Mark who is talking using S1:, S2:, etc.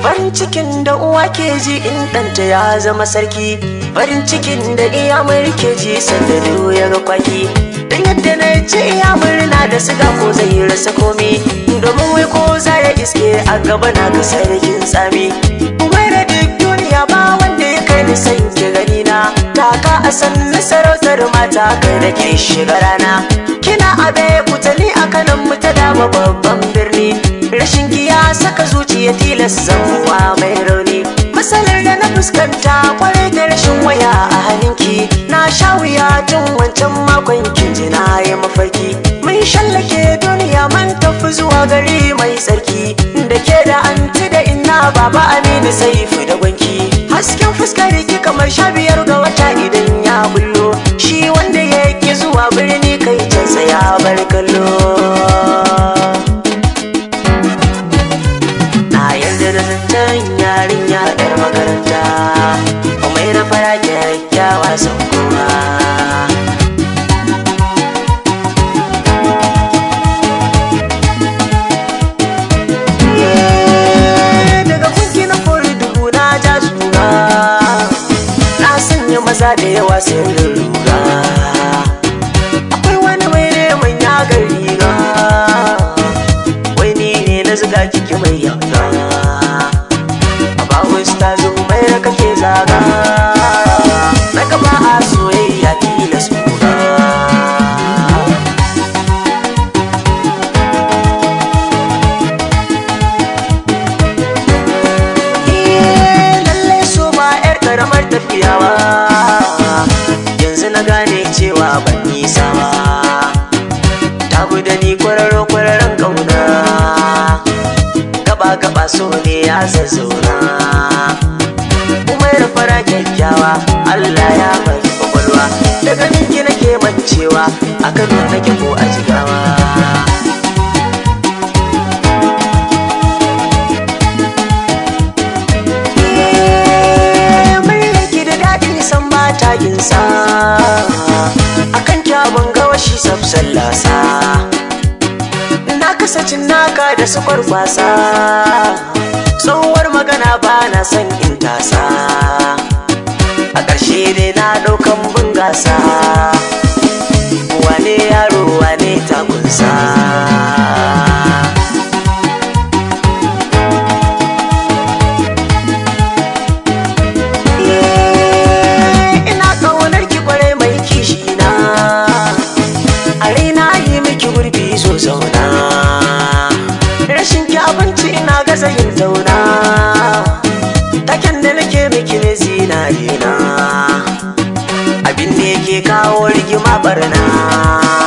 S1: Farin cikin da uwa ke ji in ɗanta ya zama sarki, farin cikin da iya ke ji sanda ya ga kwaki. Dan yadda na ce iya murna da siga ko zai rasa komi, domin wai ko za ya iske a gaba na ga sarkin tsami. Wai da duk duniya ba wanda ya kai ni san ki gani na, taka a san sarautar mata kai da ke shiga rana. Kina abe kutani a kanan mu ta dama babban birni, rashin ki ya saka zuciya tilas zamuwa mai rauni. Matsalar da na fuskanta kwarai da rashin waya a hannunki, na sha wuya tun wancan makon kin ji na yi mafarki. Mun shallake duniya mun tafi zuwa gari mai tsarki, da ke da anti da inna baba Aminu Saifu da gwanki. Hasken fuskar ki kamar 15 ga wata idan ya bullo, shi wanda ya ki zuwa birni kai cansa ya bar kallo. Na yarda da zancen yarinya 'yar makaranta, mai da fara kyakkyawa sun kowa. Maza da yawa sun lura, akwai wani mai neman ya gari ga, wai ni ne na zuga kiki mai yanga. A bawon ta zo mai da kake zaga, na gaba a soyayya tilas kura. Lallai so ba 'yar karamar tafiyawa, gane cewa ban nisa ba, ta guda ni kwararo-kwararon kauna, gaba-gaba so ne ya zazzauna. Umar fara kyakkyawa Allah ya bari kwakwalwa, daga ninki nake mancewa a Kano nake ko a Jigawa. Taginsa akan kyabon gawashi sallasa, na kasacin naka da su kwarkwasa, tsohuwar magana ba na son in tasa, a ƙarshe dai na ɗaukan bungasa, wane yaro wane tagunsa. Zauna rashin ki abinci ina gaza yin zauna, taken da nake miki ne zinari na, abin da yake kawo rigima barna.